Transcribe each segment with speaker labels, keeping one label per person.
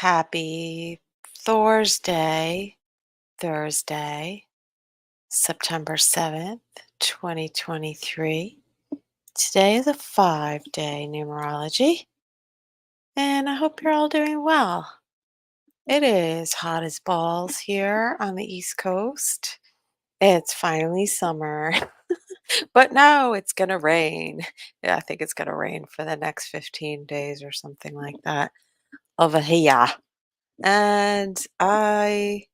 Speaker 1: Happy Thursday, September 7th, 2023. Today is a 5-day numerology, and I hope you're all doing well. It is hot as balls here on the East Coast. It's finally summer, but no, it's gonna rain. Yeah, I think it's gonna rain for the next 15 days or something like that over here. And I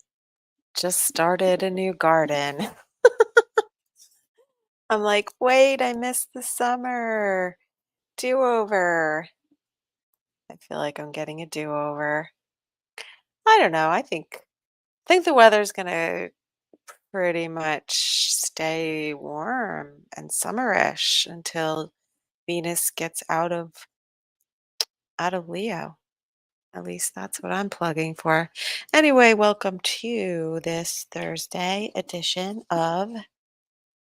Speaker 1: just started a new garden. I'm like, wait, I missed the summer. Do over. I feel like I'm getting a do over. I don't know. I think the weather's gonna pretty much stay warm and summerish until Venus gets out of Leo. At least that's what I'm plugging for. Anyway, welcome to this Thursday edition of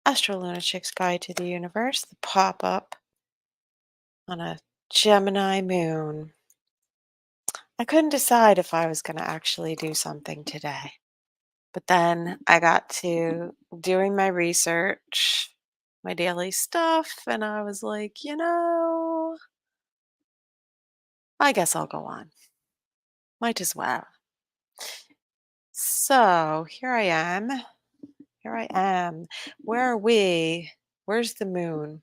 Speaker 1: Astro Lunatic's Guide to the Universe, the pop-up on a Gemini moon. I couldn't decide if I was going to actually do something today. But then I got to doing my research, my daily stuff, and I was like, I guess I'll go on. Might as well. So here I am. Here I am. Where are we? Where's the moon?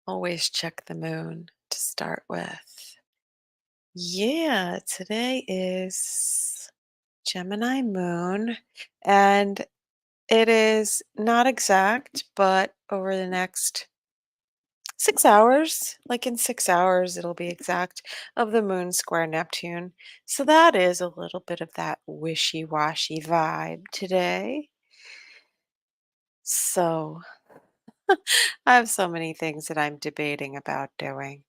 Speaker 1: Always check the moon to start with. Yeah, today is Gemini moon, and it is not exact, but over the next 6 hours, like in 6 hours, it'll be exact of the moon square Neptune. So that is a little bit of that wishy-washy vibe today. So I have so many things that I'm debating about doing.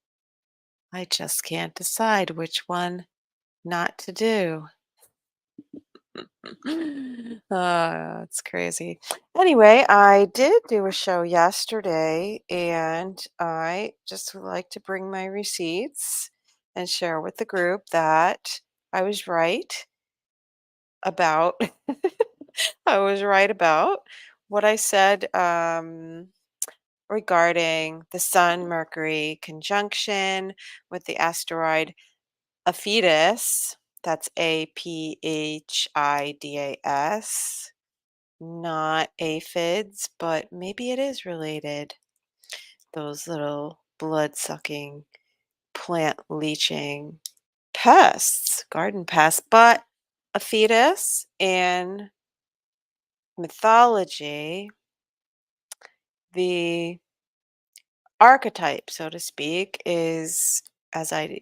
Speaker 1: I just can't decide which one not to do. It's crazy. Anyway, I did do a show yesterday, and I just would like to bring my receipts and share with the group that I was right about I was right about what I said regarding the Sun Mercury conjunction with the asteroid Aphidas. That's Aphidas, not aphids, but maybe it is related. Those little blood-sucking, plant-leeching pests, garden pests. But Aphidas in mythology, the archetype, so to speak, is, as I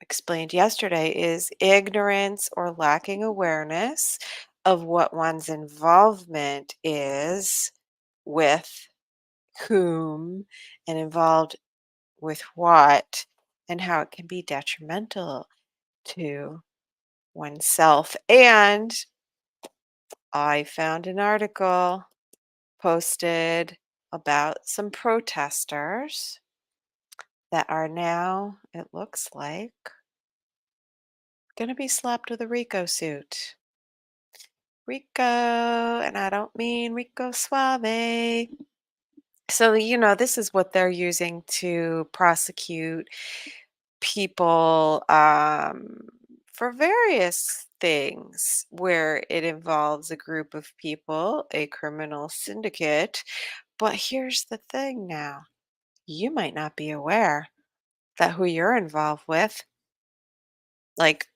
Speaker 1: explained yesterday, is ignorance or lacking awareness of what one's involvement is with whom and involved with what, and how it can be detrimental to oneself. And I found an article posted about some protesters that are now, it looks like, going to be slapped with a RICO suit. RICO, and I don't mean Rico Suave. So, this is what they're using to prosecute people for various things where it involves a group of people, a criminal syndicate. But here's the thing now, you might not be aware that who you're involved with, like,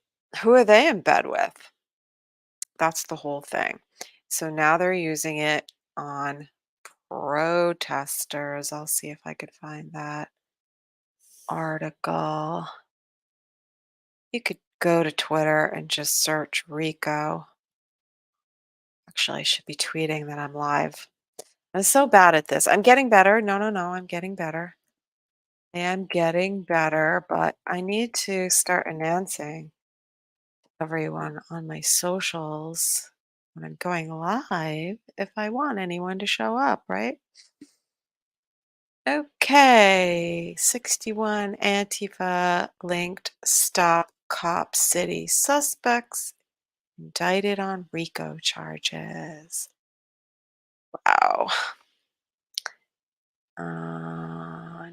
Speaker 1: who are they in bed with? That's the whole thing. So now they're using it on protesters. I'll see if I could find that article. You could go to Twitter and just search RICO. Actually, I should be tweeting that I'm live. I'm so bad at this. I'm getting better. No, no, no, I'm getting better. I am getting better, but I need to start announcing everyone on my socials when I'm going live if I want anyone to show up, right? Okay, 61 Antifa linked stop Cop City suspects indicted on RICO charges. Wow.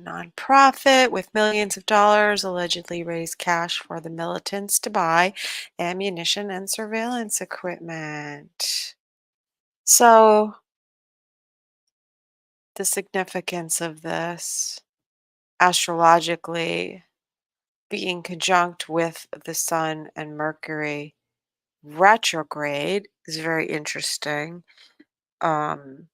Speaker 1: Nonprofit with millions of dollars allegedly raised cash for the militants to buy ammunition and surveillance equipment. So, the significance of this astrologically being conjunct with the Sun and Mercury retrograde is very interesting. Um,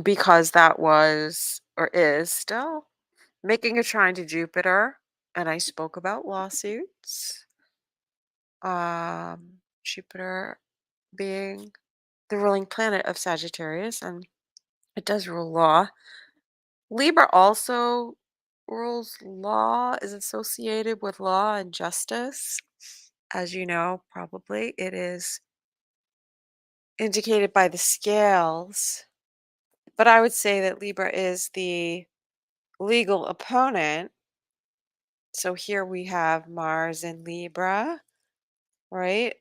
Speaker 1: because that was or is still making a trine to Jupiter, and I spoke about lawsuits. Jupiter being the ruling planet of Sagittarius, and it does rule law. Libra also rules law, is associated with law and justice. As you know, probably it is indicated by the scales. But I would say that Libra is the legal opponent. So here we have Mars in Libra, right?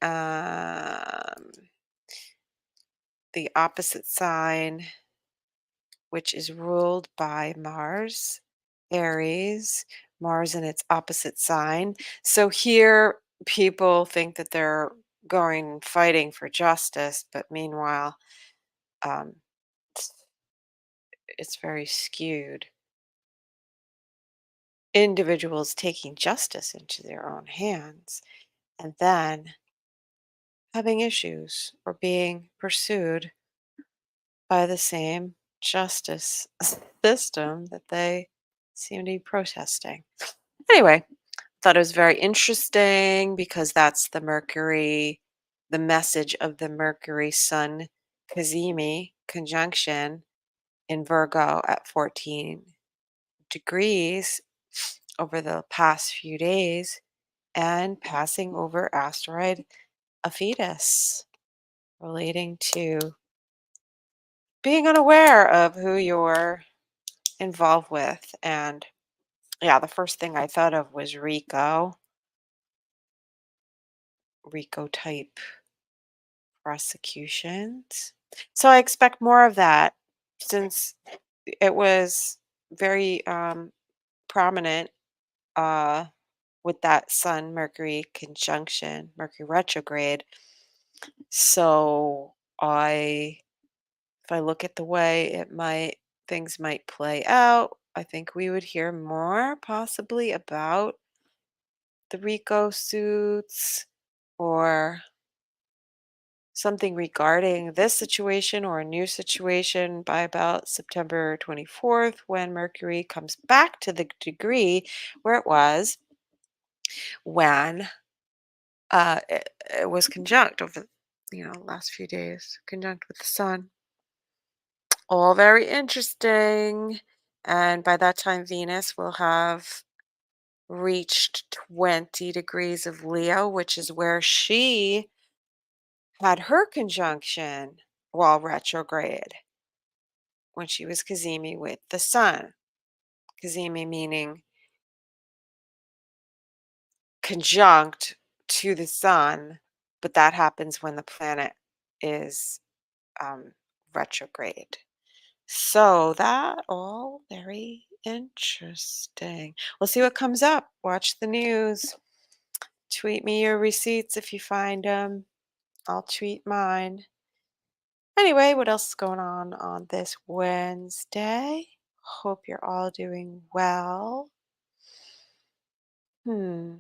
Speaker 1: The opposite sign, which is ruled by Mars, Aries, Mars in its opposite sign. So here people think that they're going fighting for justice, but meanwhile, um, it's, it's very skewed. Individuals taking justice into their own hands and then having issues or being pursued by the same justice system that they seem to be protesting. Anyway, thought it was very interesting because that's the Mercury, the message of the Mercury Sun Cazimi conjunction in Virgo at 14 degrees over the past few days and passing over asteroid Aphidas, relating to being unaware of who you're involved with. And yeah, the first thing I thought of was RICO type prosecutions. So I expect more of that since it was very prominent uh, with that Sun Mercury conjunction, Mercury retrograde. So if I look at the way things might play out, I think we would hear more possibly about the RICO suits or something regarding this situation or a new situation by about September 24th when Mercury comes back to the degree where it was when it was conjunct over last few days, conjunct with the sun. All very interesting. And by that time, Venus will have reached 20 degrees of Leo, which is where she had her conjunction while retrograde when she was Cazimi with the sun. Cazimi meaning conjunct to the sun, but that happens when the planet is um, retrograde. So that all very interesting. We'll see what comes up. Watch the news. Tweet me your receipts if you find them. I'll tweet mine. Anyway, what else is going on this Wednesday? Hope you're all doing well. Hmm.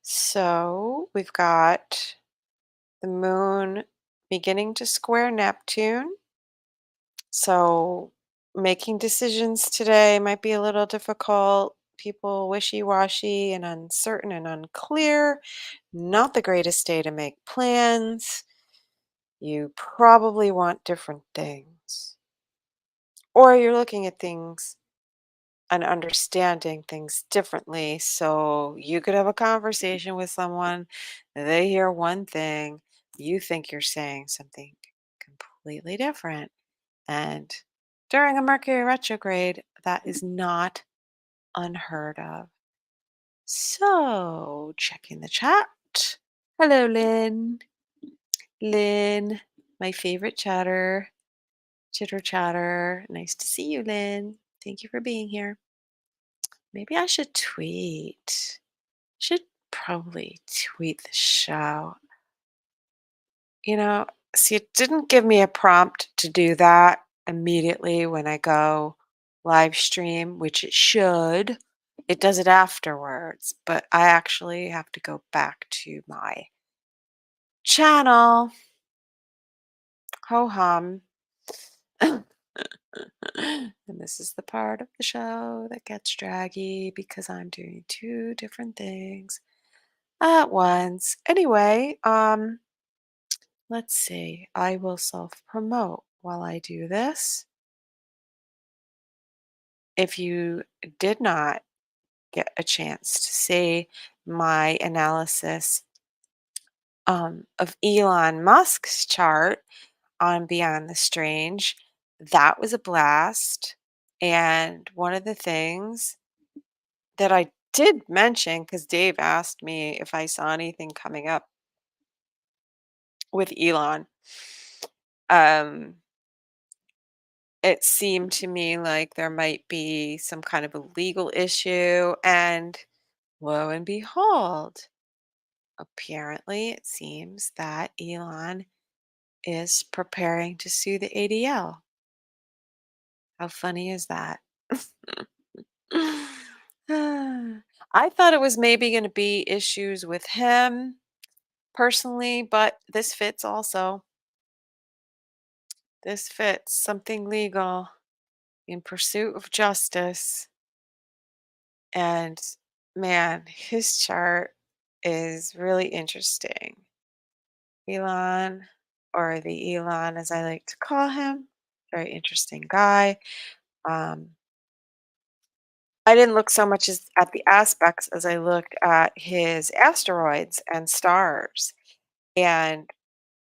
Speaker 1: So we've got the moon beginning to square Neptune. So making decisions today might be a little difficult. People wishy-washy and uncertain and unclear. Not the greatest day to make plans. You probably want different things. Or you're looking at things and understanding things differently. So you could have a conversation with someone, they hear one thing, you think you're saying something completely different. And during a Mercury retrograde, that is not unheard of. So, checking the chat. Hello, Lynn. Lynn, my favorite chitter chatter. Nice to see you, Lynn. Thank you for being here. Maybe I should tweet. Should probably tweet the show. You know, see, it didn't give me a prompt to do that immediately when I go live stream, which it should. It does it afterwards, but I actually have to go back to my channel. Ho hum. And this is the part of the show that gets draggy because I'm doing two different things at once. Anyway, let's see. I will self-promote while I do this. If you did not get a chance to see my analysis of Elon Musk's chart on Beyond the Strange, that was a blast. And one of the things that I did mention, because Dave asked me if I saw anything coming up with Elon, um, it seemed to me like there might be some kind of a legal issue. And lo and behold, apparently it seems that Elon is preparing to sue the ADL. How funny is that? I thought it was maybe going to be issues with him personally, but this fits also. This fits something legal in pursuit of justice. And man, his chart is really interesting. Elon, or the Elon as I like to call him, very interesting guy. Um, I didn't look so much as at the aspects as I looked at his asteroids and stars. And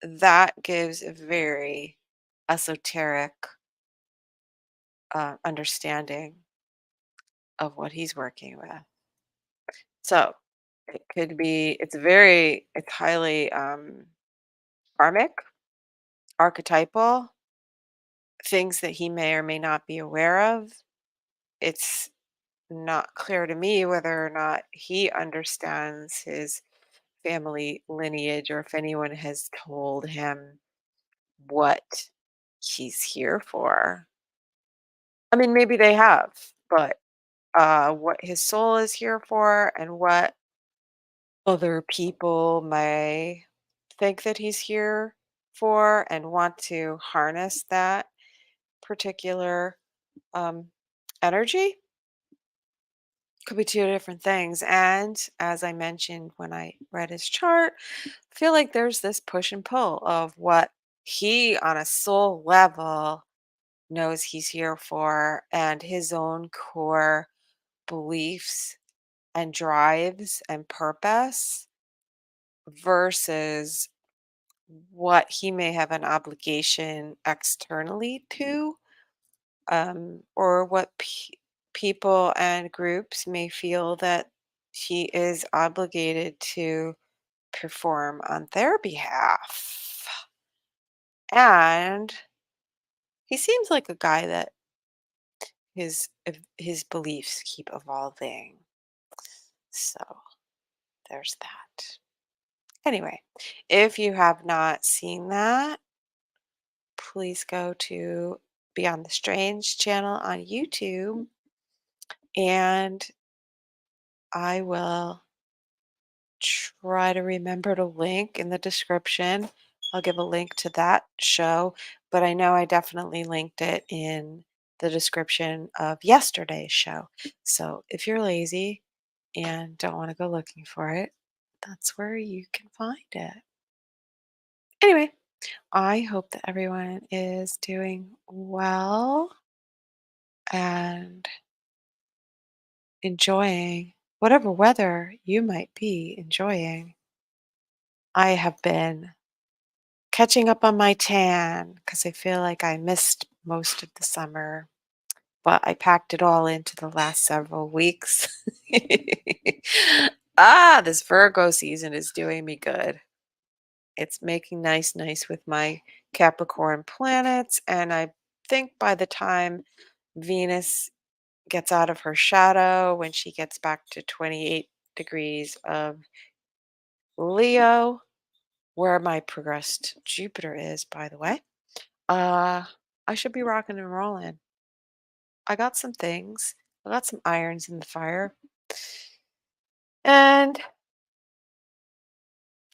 Speaker 1: that gives a very esoteric understanding of what he's working with. So it could be, it's highly karmic, archetypal, things that he may or may not be aware of. It's not clear to me whether or not he understands his family lineage or if anyone has told him what he's here for. I mean, maybe they have, but what his soul is here for and what other people may think that he's here for and want to harness that particular um, energy could be two different things. And as I mentioned when I read his chart, I feel like there's this push and pull of what he, on a soul level, knows he's here for and his own core beliefs and drives and purpose versus what he may have an obligation externally to, or what people and groups may feel that he is obligated to perform on their behalf. And he seems like a guy that his beliefs keep evolving. So there's that. Anyway, if you have not seen that, please go to Beyond the Strange channel on YouTube and I will try to remember to link in the description. I'll give a link to that show, but I know I definitely linked it in the description of yesterday's show. So if you're lazy and don't want to go looking for it, that's where you can find it. Anyway, I hope that everyone is doing well and enjoying whatever weather you might be enjoying. I have been catching up on my tan because I feel like I missed most of the summer. but I packed it all into the last several weeks. This Virgo season is doing me good. It's making nice with my Capricorn planets, and I think by the time Venus gets out of her shadow, when she gets back to 28 degrees of Leo, where my progressed Jupiter is, by the way, uh, I should be rocking and rolling. I got some things. I got some irons in the fire. And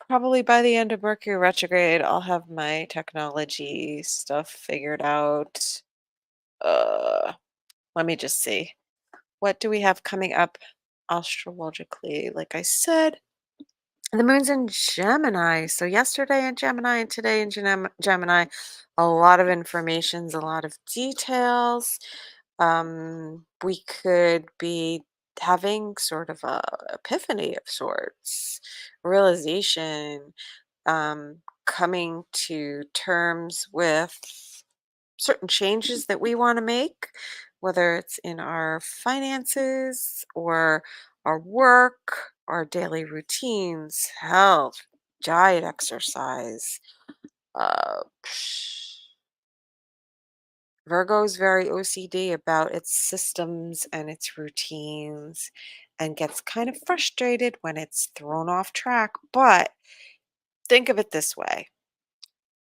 Speaker 1: probably by the end of Mercury retrograde, I'll have my technology stuff figured out. Uh, Let me just see. What do we have coming up astrologically? Like I said, the moon's in Gemini. So yesterday in Gemini and today in Gemini, a lot of informations, a lot of details. We could be having sort of a epiphany of sorts, realization, coming to terms with certain changes that we want to make, whether it's in our finances or our work, our daily routines, health, diet, exercise. Uh, Virgo is very OCD about its systems and its routines and gets kind of frustrated when it's thrown off track. But think of it this way: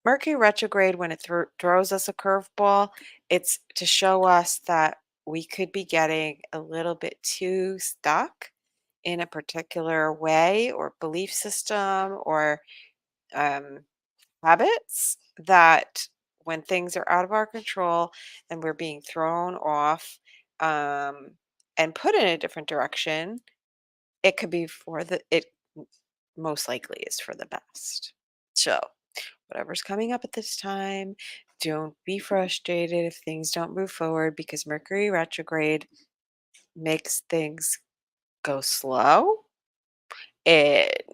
Speaker 1: Mercury retrograde, when it throws us a curveball, it's to show us that we could be getting a little bit too stuck in a particular way or belief system or um, habits that when things are out of our control and we're being thrown off um, and put in a different direction, it could be for it most likely is for the best. So, whatever's coming up at this time, don't be frustrated if things don't move forward because Mercury retrograde makes things go slow. It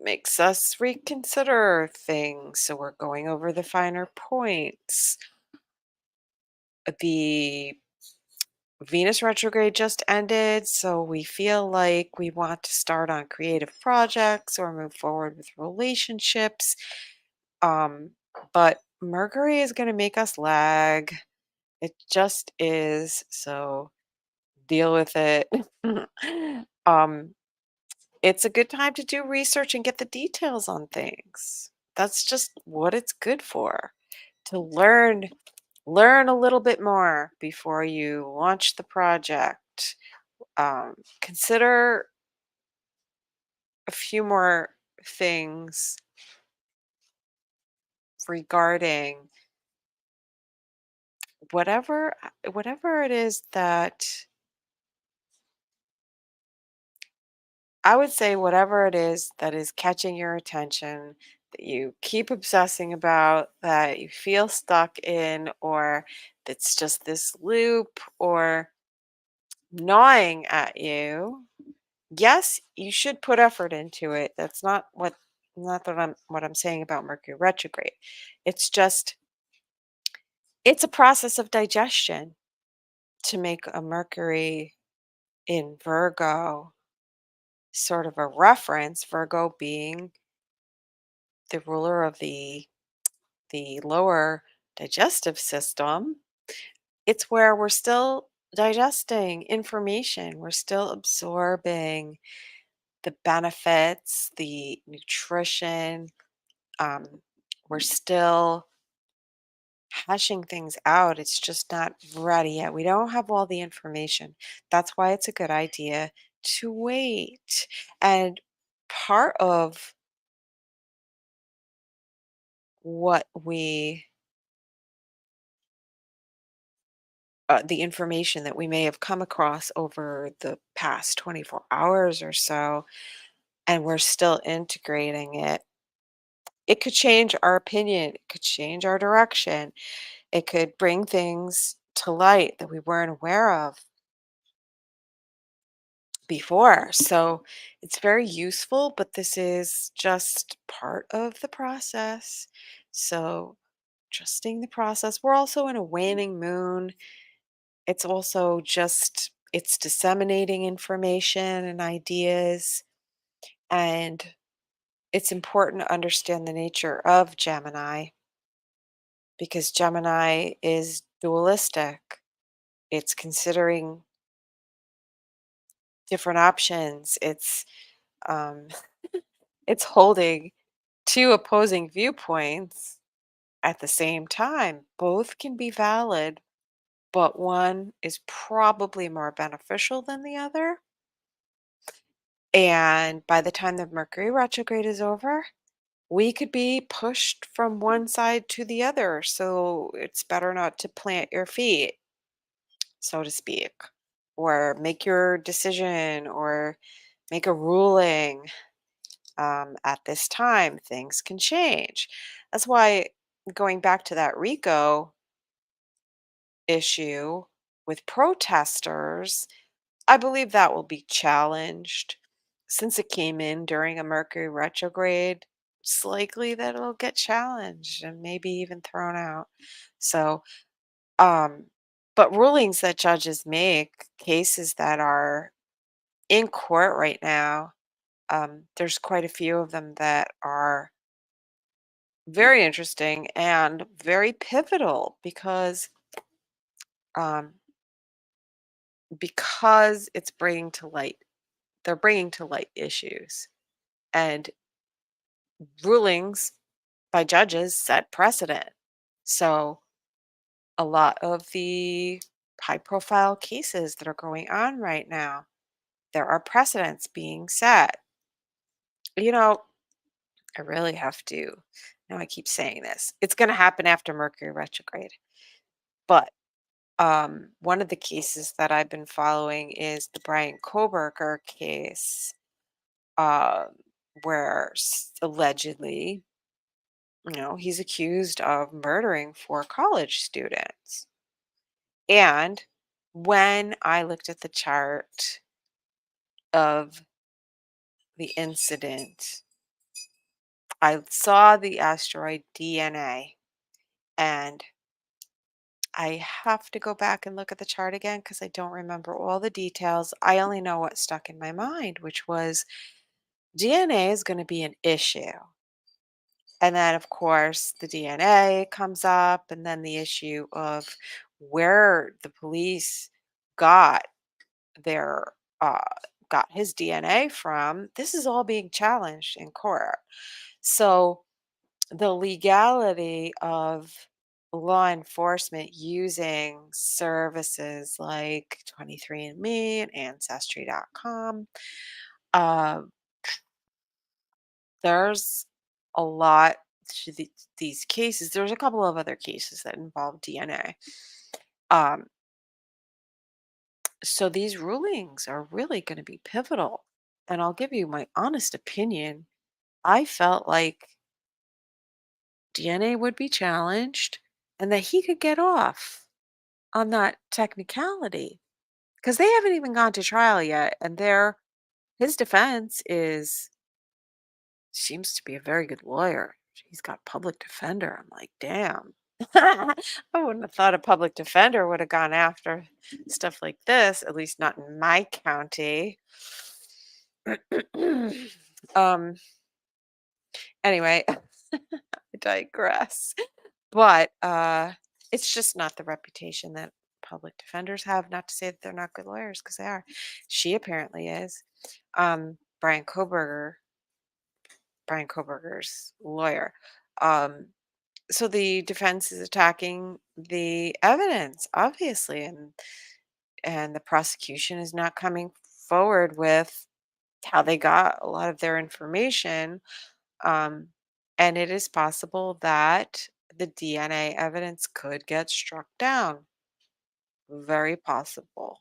Speaker 1: makes us reconsider things. So we're going over the finer points. The Venus retrograde just ended, so we feel like we want to start on creative projects or move forward with relationships. Um, but Mercury is going to make us lag. It just is. So deal with it. um, it's a good time to do research and get the details on things. That's just what it's good for. To learn a little bit more before you launch the project. Consider a few more things regarding whatever it is that I would say, whatever it is that is catching your attention, that you keep obsessing about, that you feel stuck in, or that's just this loop or gnawing at you. Yes, you should put effort into it. That's not what I'm saying about Mercury retrograde. It's just it's a process of digestion to make a Mercury in Virgo sort of a reference, Virgo being the ruler of the lower digestive system. It's where we're still digesting information, we're still absorbing the benefits, the nutrition. Um, we're still hashing things out. It's just not ready yet. We don't have all the information. That's why it's a good idea to wait. And part of what the information that we may have come across over the past 24 hours or so, and we're still integrating it, it could change our opinion, it could change our direction, it could bring things to light that we weren't aware of before. So it's very useful, but this is just part of the process. So trusting the process. We're also in a waning moon. It's also just it's disseminating information and ideas, and it's important to understand the nature of Gemini because Gemini is dualistic. It's considering different options. Um, it's holding two opposing viewpoints at the same time. Both can be valid, but one is probably more beneficial than the other. And by the time the Mercury retrograde is over, we could be pushed from one side to the other. So it's better not to plant your feet, so to speak, or make your decision or make a ruling at this time. Things can change. That's why going back to that RICO issue with protesters, I believe that will be challenged. Since it came in during a Mercury retrograde, it's likely that it'll get challenged and maybe even thrown out. So, um, but rulings that judges make, cases that are in court right now, there's quite a few of them that are very interesting and very pivotal um, because it's bringing to light they're bringing to light issues, and rulings by judges set precedent. So a lot of the high profile cases that are going on right now, there are precedents being set. You know, I really have to. Now I keep saying this. It's going to happen after Mercury retrograde. But one of the cases that I've been following is the Brian Koberger case, um, where allegedly, he's accused of murdering four college students. And when I looked at the chart of the incident, I saw the asteroid DNA, and I have to go back and look at the chart again because I don't remember all the details. I only know what stuck in my mind, which was DNA is going to be an issue. And then, of course, the DNA comes up, and then the issue of where the police got their uh, got his DNA from. This is all being challenged in court. So the legality of law enforcement using services like 23andMe and Ancestry.com, uh, there's a lot to these cases. There's a couple of other cases that involve DNA. Um, so these rulings are really going to be pivotal. And I'll give you my honest opinion. I felt like DNA would be challenged and that he could get off on that technicality because they haven't even gone to trial yet. And his defense is seems to be a very good lawyer. He's got public defender. I'm like, damn. I wouldn't have thought a public defender would have gone after stuff like this, at least not in my county. um, anyway, I digress. But it's just not the reputation that public defenders have. Not to say that they're not good lawyers, because they are. She apparently is. Brian Koberger, Brian Koberger's lawyer. Um, so the defense is attacking the evidence, obviously, and the prosecution is not coming forward with how they got a lot of their information. Um, and it is possible that the DNA evidence could get struck down. Very possible.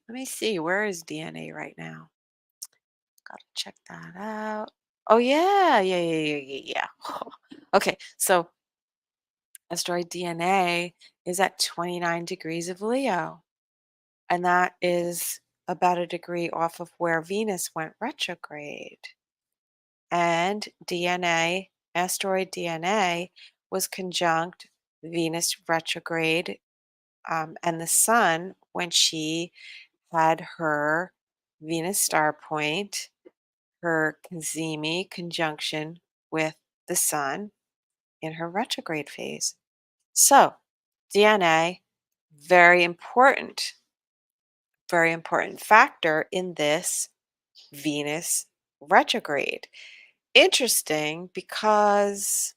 Speaker 1: Let me see. Where is DNA right now? Gotta check that out. Oh yeah, yeah. Okay, so asteroid DNA is at 29 degrees of Leo, and that is about a degree off of where Venus went retrograde. And DNA, asteroid DNA, was conjunct Venus retrograde and the sun, when she had her Venus star point, her Cazimi conjunction with the sun in her retrograde phase. So, DNA, very important, very important factor in this Venus retrograde. Interesting because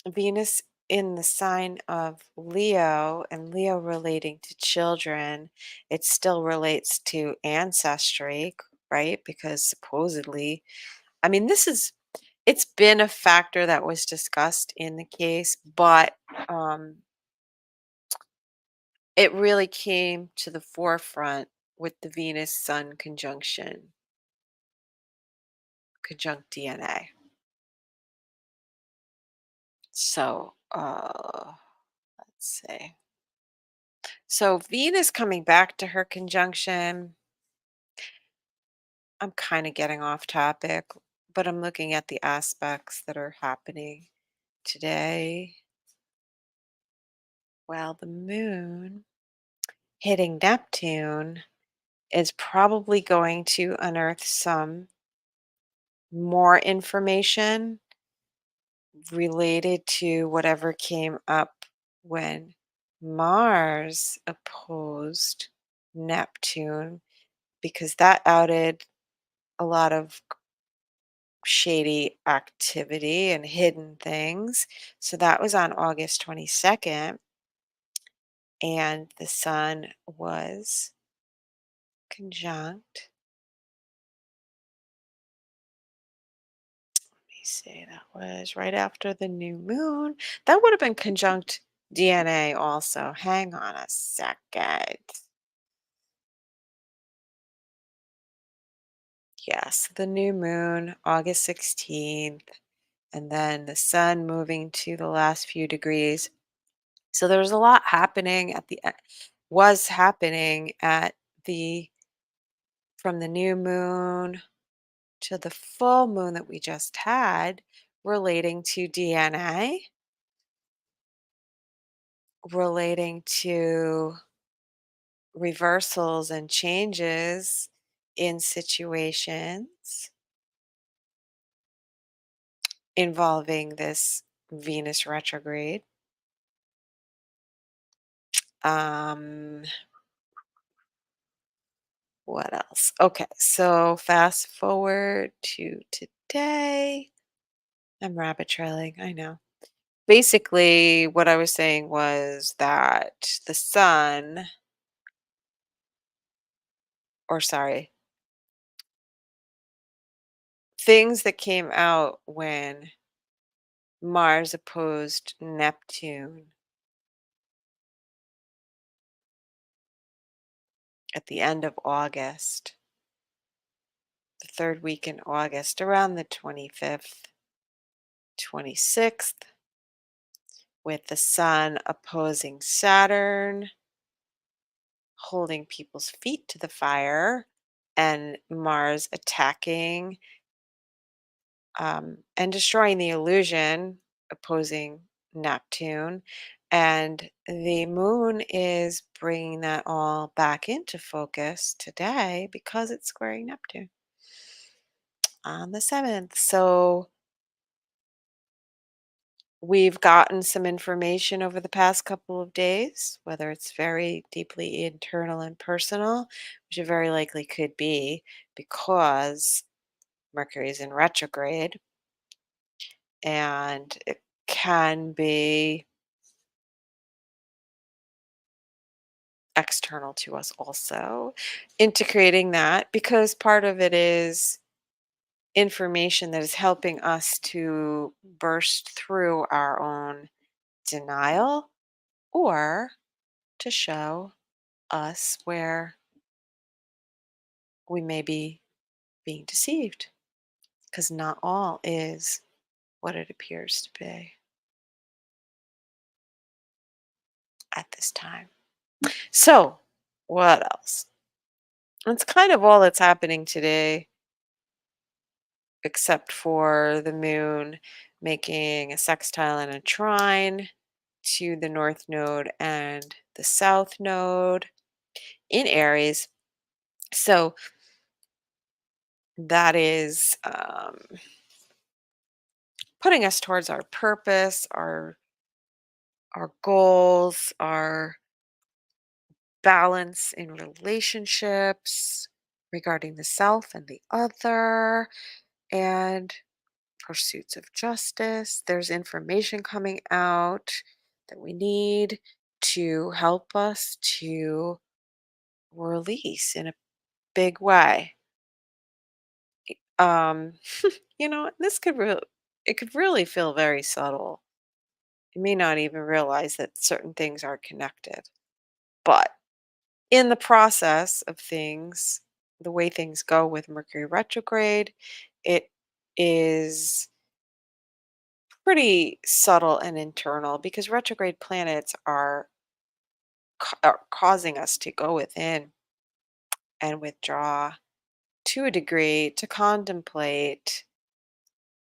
Speaker 1: Venus in the sign of Leo and Leo relating to children, it still relates to ancestry, right? Because supposedly, I mean, it's been a factor that was discussed in the case, but it really came to the forefront with the Venus Sun conjunct DNA. So, let's see. So, Venus coming back to her conjunction, I'm kind of getting off topic, but I'm looking at the aspects that are happening today. Well, the moon hitting Neptune is probably going to unearth some more information related to whatever came up when Mars opposed Neptune, because that outed a lot of shady activity and hidden things. So that was on August 22nd, and the sun was conjunct. Let me see, that was right after the new moon. That would have been conjunct DNA also. Hang on a second. Yes, the new moon, August 16th, and then the sun moving to the last few degrees. So there was a lot happening was happening at the from the new moon to the full moon that we just had, relating to DNA, relating to reversals and changes in situations involving this Venus retrograde. Um, what else? Okay, so fast forward to today. I'm rabbit trailing, I know. Basically, what I was saying was that the sun, or sorry, things that came out when Mars opposed Neptune at the end of August, the third week in August, around the 25th, 26th, with the sun opposing Saturn, holding people's feet to the fire, and Mars attacking and destroying the illusion, opposing Neptune. And the moon is bringing that all back into focus today because it's squaring Neptune on the 7th. So we've gotten some information over the past couple of days, whether it's very deeply internal and personal, which it very likely could be because Mercury is in retrograde, and it can be external to us also. Integrating that, because part of it is information that is helping us to burst through our own denial, or to show us where we may be being deceived, because not all is what it appears to be at this time. So, what else? That's kind of all that's happening today, except for the moon making a sextile and a trine to the North Node and the South Node in Aries. So that is putting us towards our purpose, our goals, our balance in relationships regarding the self and the other, and pursuits of justice. There's information coming out that we need to help us to release in a big way. Um, this could it could really feel very subtle. You may not even realize that certain things are connected. But in the process of things, the way things go with Mercury retrograde, it is pretty subtle and internal because retrograde planets are causing us to go within and withdraw to a degree to contemplate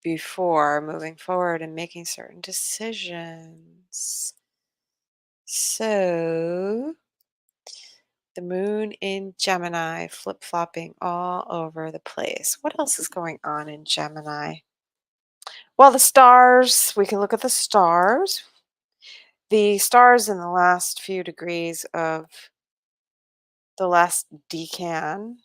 Speaker 1: before moving forward and making certain decisions. So, the moon in Gemini, flip flopping all over the place. What else is going on in Gemini? Well, the stars, we can look at the stars. The stars in the last few degrees of the last decan,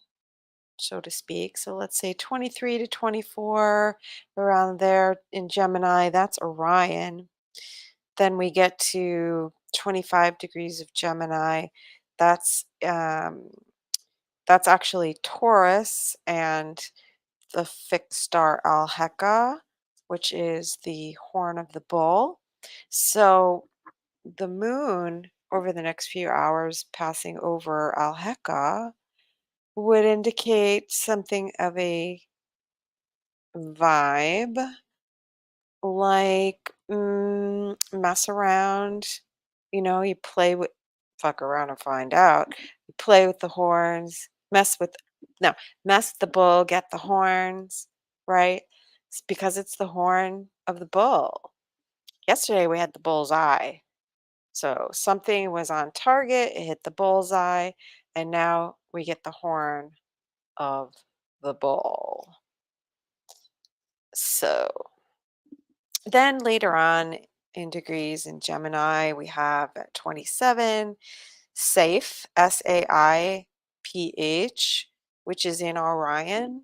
Speaker 1: so to speak. So let's say 23 to 24, around there in Gemini, that's Orion. Then we get to 25 degrees of Gemini. That's that's actually Taurus and the fixed star Alheka, which is the horn of the bull. So the moon over the next few hours passing over Alheka would indicate something of a vibe, like mess around. You play with, fuck around and find out. You play with the horns, mess with, no, mess with the bull, get the horns, right? It's because it's the horn of the bull. Yesterday we had the bull's eye. So something was on target, it hit the bullseye, and now we get the horn of the bull. So then later on in degrees in Gemini, we have at 27, Saiph, Saiph, which is in Orion.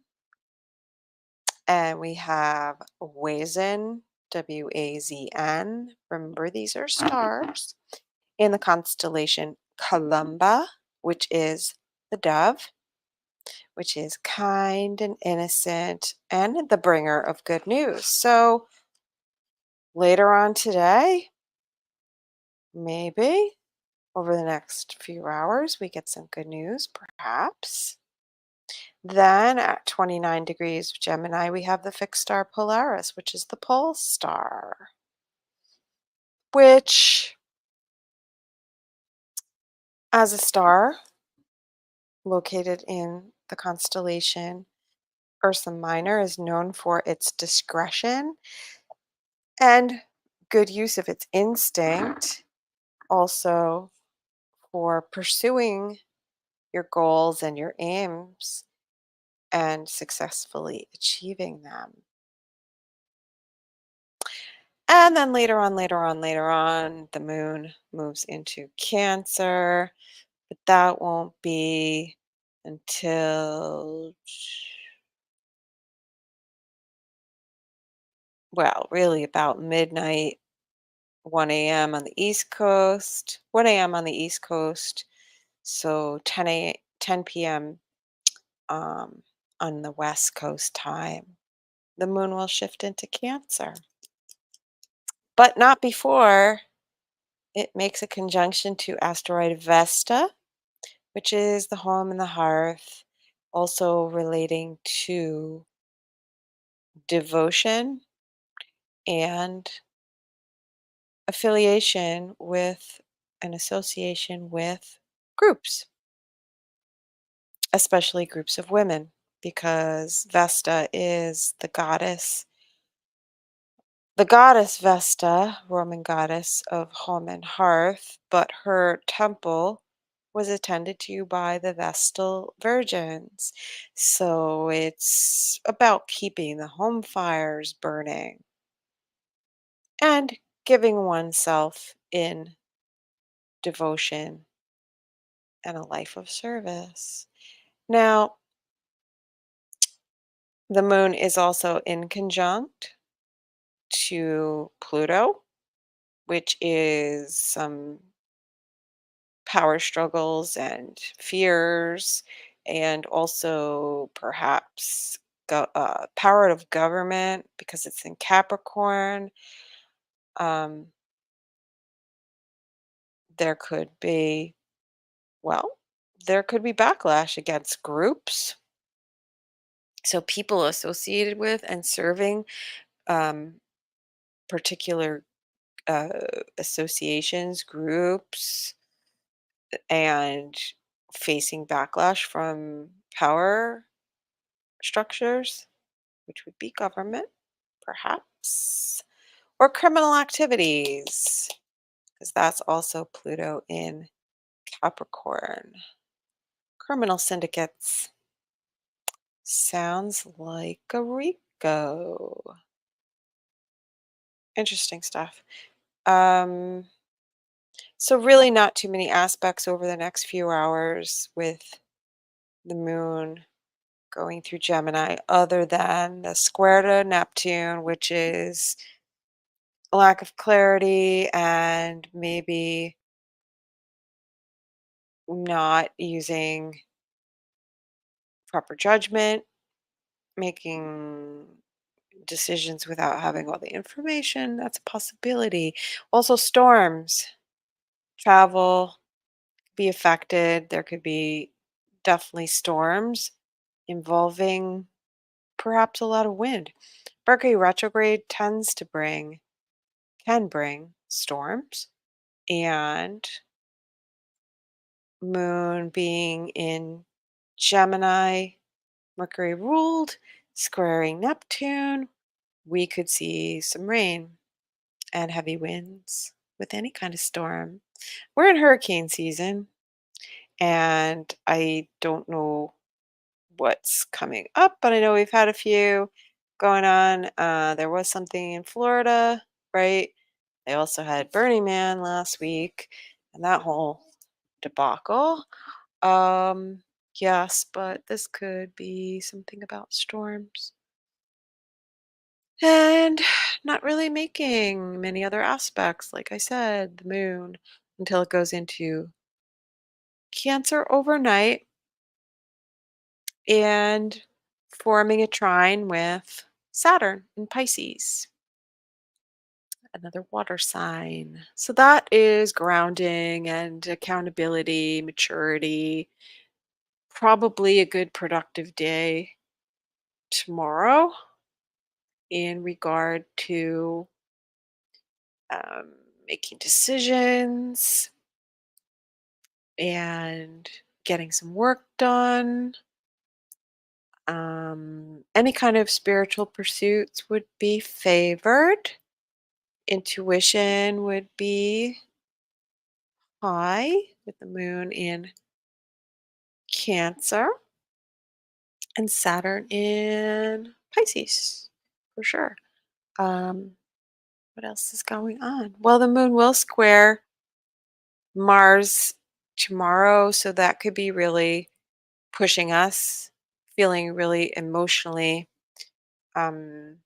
Speaker 1: And we have Wazn, Wazn. Remember, these are stars in the constellation Columba, which is the dove, which is kind and innocent and the bringer of good news. So later on today, maybe over the next few hours, we get some good news, perhaps. Then at 29 degrees of Gemini, we have the fixed star Polaris, which is the pole star, which, as a star located in the constellation Ursa Minor, is known for its discretion and good use of its instinct, also for pursuing your goals and your aims and successfully achieving them. And then later on, the moon moves into Cancer, but that won't be until, well, really about midnight, 1 a.m. on the East Coast, 1 a.m. on the East Coast, so 10 p.m. Um, on the West Coast time. The moon will shift into Cancer, but not before it makes a conjunction to asteroid Vesta, which is the home and the hearth, also relating to devotion and affiliation with an association with groups, especially groups of women, because Vesta is the goddess The goddess Vesta, Roman goddess of home and hearth, but her temple was attended to by the Vestal virgins. So it's about keeping the home fires burning and giving oneself in devotion and a life of service. Now, the moon is also in conjunct to Pluto, which is some power struggles and fears, and also perhaps power of government because it's in Capricorn. Um, there could be, well, there could be backlash against groups. So people associated with and serving um, particular uh, associations, groups, and facing backlash from power structures, which would be government, perhaps, or criminal activities, because that's also Pluto in Capricorn. Criminal syndicates. Sounds like a RICO. Interesting stuff. Um, so really not too many aspects over the next few hours with the moon going through Gemini, other than the square to Neptune, which is a lack of clarity and maybe not using proper judgment, making decisions without having all the information. That's a possibility. Also, storms, travel be affected. There could be definitely storms involving perhaps a lot of wind. Mercury retrograde tends to can bring storms, and moon being in Gemini, Mercury ruled, squaring Neptune, we could see some rain and heavy winds with any kind of storm. We're in hurricane season, and I don't know what's coming up, but I know we've had a few going on. There was something in Florida, right? They also had Burning Man last week and that whole debacle. Um, yes, but this could be something about storms. And not really making many other aspects, like I said, the moon, until it goes into Cancer overnight and forming a trine with Saturn in Pisces, another water sign. So that is grounding and accountability, maturity, probably a good productive day tomorrow in regard to um, making decisions and getting some work done. Any kind of spiritual pursuits would be favored. Intuition would be high with the moon in Cancer and Saturn in Pisces, for sure. Um, what else is going on? Well, the moon will square Mars tomorrow, so that could be really pushing us, feeling really emotionally, um,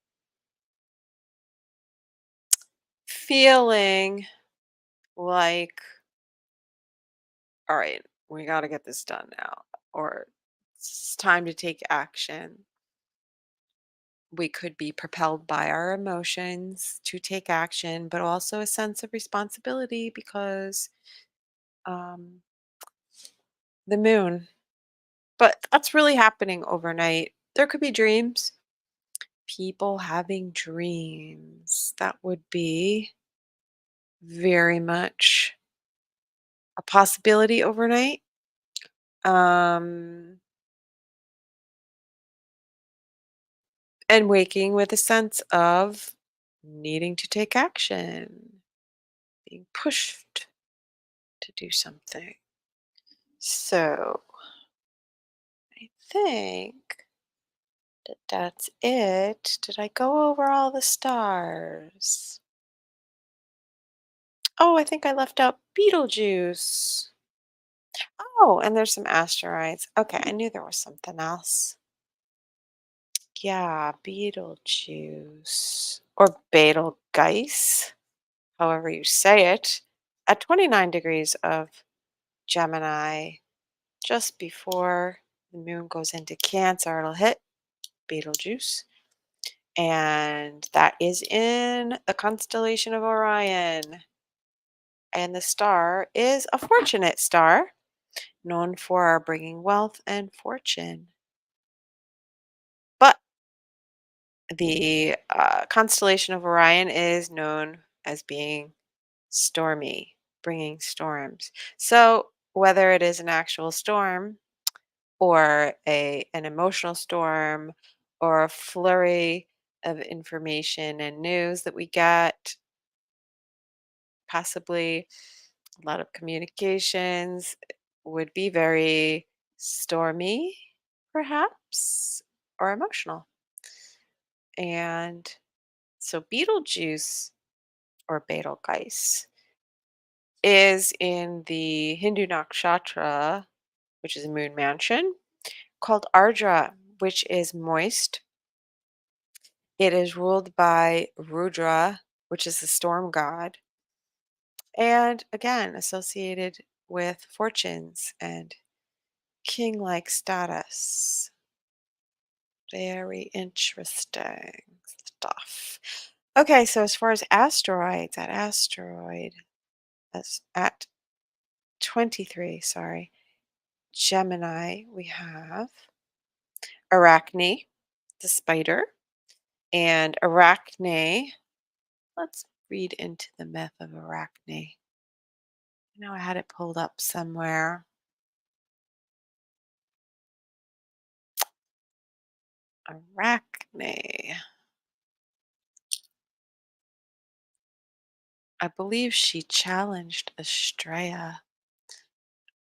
Speaker 1: feeling like, all right, we got to get this done now, or it's time to take action. We could be propelled by our emotions to take action, but also a sense of responsibility because um, the moon. But that's really happening overnight. There could be dreams, people having dreams. That would be very much a possibility overnight. Um, and waking with a sense of needing to take action, being pushed to do something. So I think that that's it. Did I go over all the stars? Oh, I think I left out Betelgeuse. Oh, and there's some asteroids. Okay, I knew there was something else. Yeah, Betelgeuse or Betelgeuse, however you say it, at 29 degrees of Gemini, just before the moon goes into Cancer, it'll hit Betelgeuse. And that is in the constellation of Orion. And the star is a fortunate star, known for bringing wealth and fortune. But the constellation of Orion is known as being stormy, bringing storms. So, whether it is an actual storm or an emotional storm or a flurry of information and news that we get, possibly a lot of communications would be very stormy, perhaps, or emotional. And so Betelgeuse or Betelgeuse is in the Hindu nakshatra, which is a moon mansion, called Ardra, which is moist. It is ruled by Rudra, which is the storm god, and again associated with fortunes and king like status. Very interesting stuff. Okay, so as far as asteroids, that's at 23, sorry, Gemini, we have Arachne, the spider, and Arachne. Let's read into the myth of Arachne. I know I had it pulled up somewhere. Arachne. I believe she challenged Estrella.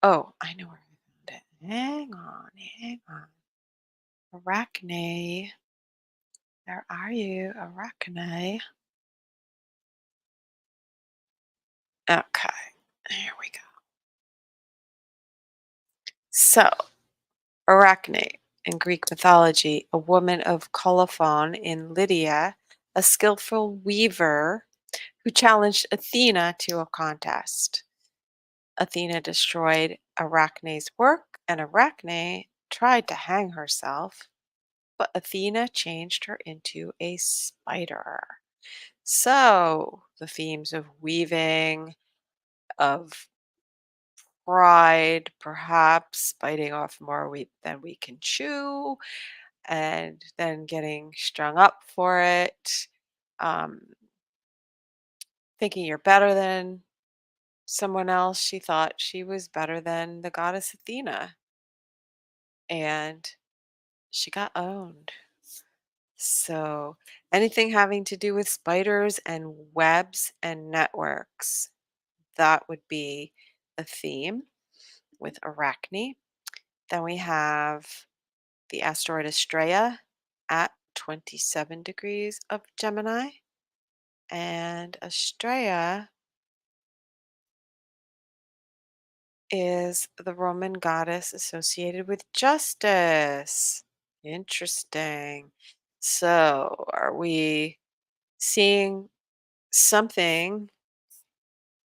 Speaker 1: Oh, I know where I found it. Hang on, hang on. Arachne. Where are you, Arachne? Okay, here we go. So, Arachne in Greek mythology, a woman of Colophon in Lydia, a skillful weaver who challenged Athena to a contest. Athena destroyed Arachne's work, and Arachne tried to hang herself, but Athena changed her into a spider. So, the themes of weaving, of pride, perhaps biting off more than we can chew, and then getting strung up for it, um, thinking you're better than someone else. She thought she was better than the goddess Athena, and she got owned. So, anything having to do with spiders and webs and networks, that would be a theme with Arachne. Then we have the asteroid Estrella at 27 degrees of Gemini. And Estrella is the Roman goddess associated with justice. Interesting. So, are we seeing something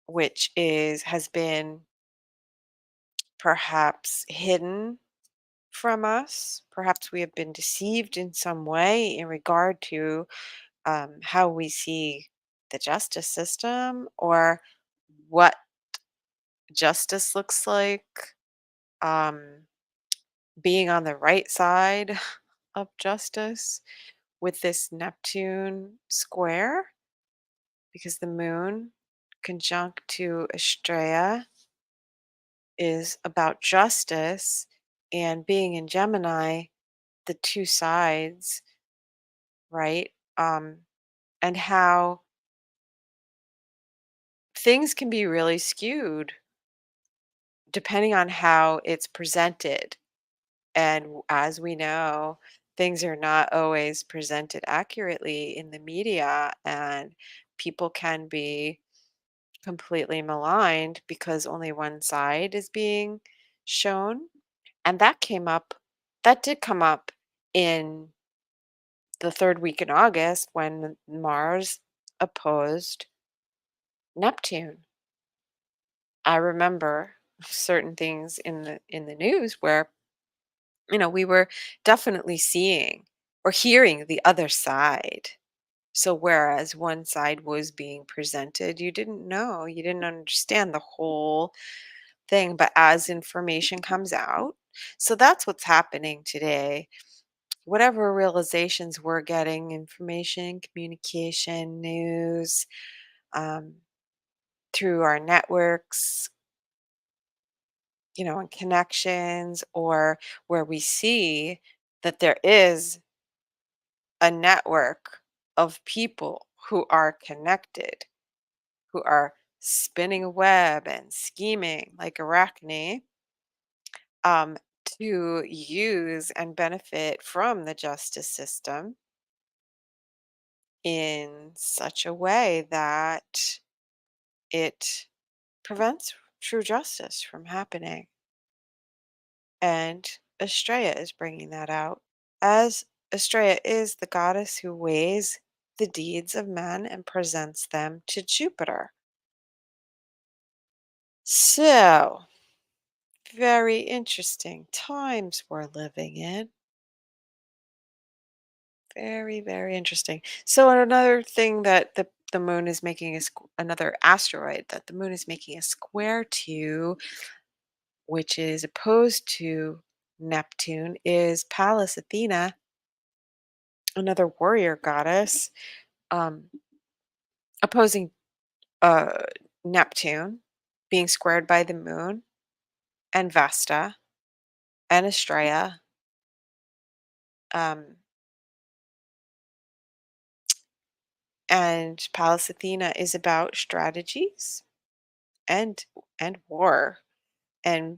Speaker 1: which is has been perhaps hidden from us? Perhaps we have been deceived in some way in regard to how we see the justice system or what justice looks like, um, being on the right side of justice with this Neptune square, because the moon conjunct to Estrella is about justice, and being in Gemini, the two sides, right? and how things can be really skewed depending on how it's presented. And as we know, things are not always presented accurately in the media, and people can be completely maligned because only one side is being shown. And that did come up in the third week in August when Mars opposed Neptune. I remember certain things in the news where, we were definitely seeing or hearing the other side. So whereas one side was being presented, you didn't understand the whole thing, but as information comes out, so that's what's happening today. Whatever realizations we're getting, information, communication, news, um, through our networks, and connections, or where we see that there is a network of people who are connected, who are spinning a web and scheming like arachne, um, to use and benefit from the justice system in such a way that it prevents true justice from happening. And Estrella is bringing that out. As Estrella is the goddess who weighs the deeds of men and presents them to Jupiter. So, very interesting times we're living in. Very, very interesting. So, another thing that the moon is making another asteroid that the moon is making a square to, which is opposed to Neptune, is Pallas Athena, another warrior goddess, um, opposing uh, Neptune, being squared by the moon, and Vesta, and Estrella. Um, and Pallas Athena is about strategies and war, and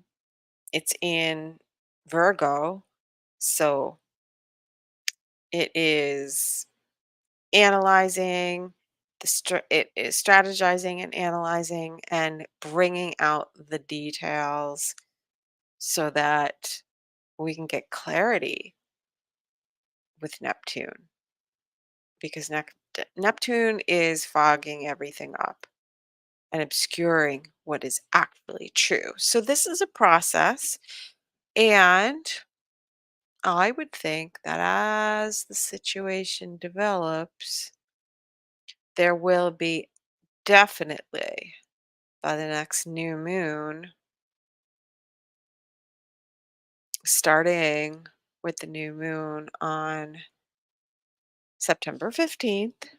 Speaker 1: it's in Virgo, so it is analyzing it is strategizing and analyzing and bringing out the details so that we can get clarity with Neptune, because Neptune is fogging everything up and obscuring what is actually true. So this is a process, and I would think that as the situation develops, there will be definitely, by the next new moon, starting with the new moon on September 15th,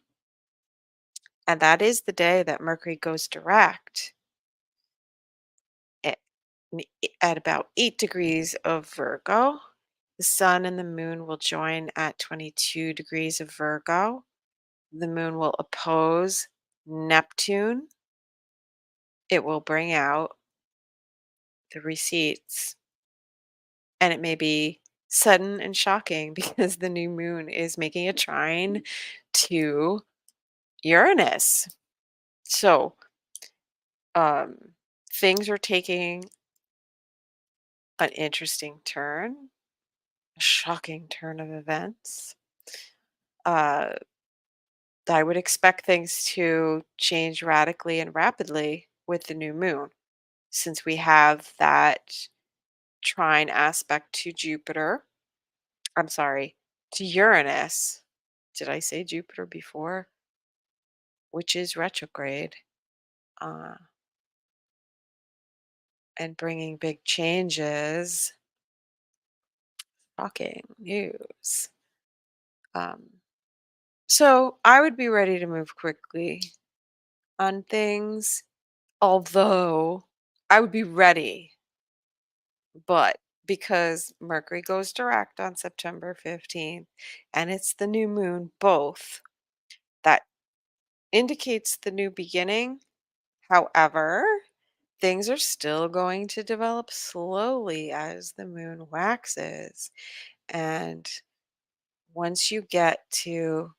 Speaker 1: and that is the day that Mercury goes direct at, at about 8 degrees of Virgo. The sun and the moon will join at 22 degrees of Virgo. The moon will oppose Neptune. It will bring out the receipts, and it may be sudden and shocking because the new moon is making a trine to Uranus. So, um, things are taking an interesting turn, a shocking turn of events. Uh, I would expect things to change radically and rapidly with the new moon, since we have that trine aspect to Jupiter. I'm sorry, to Uranus. Did I say Jupiter before? Which is retrograde, uh, and bringing big changes. Shocking news. Um, so I would be ready to move quickly on things, although I would be ready, but because Mercury goes direct on September 15th and it's the new moon, both, that indicates the new beginning. However, things are still going to develop slowly as the moon waxes. And once you get to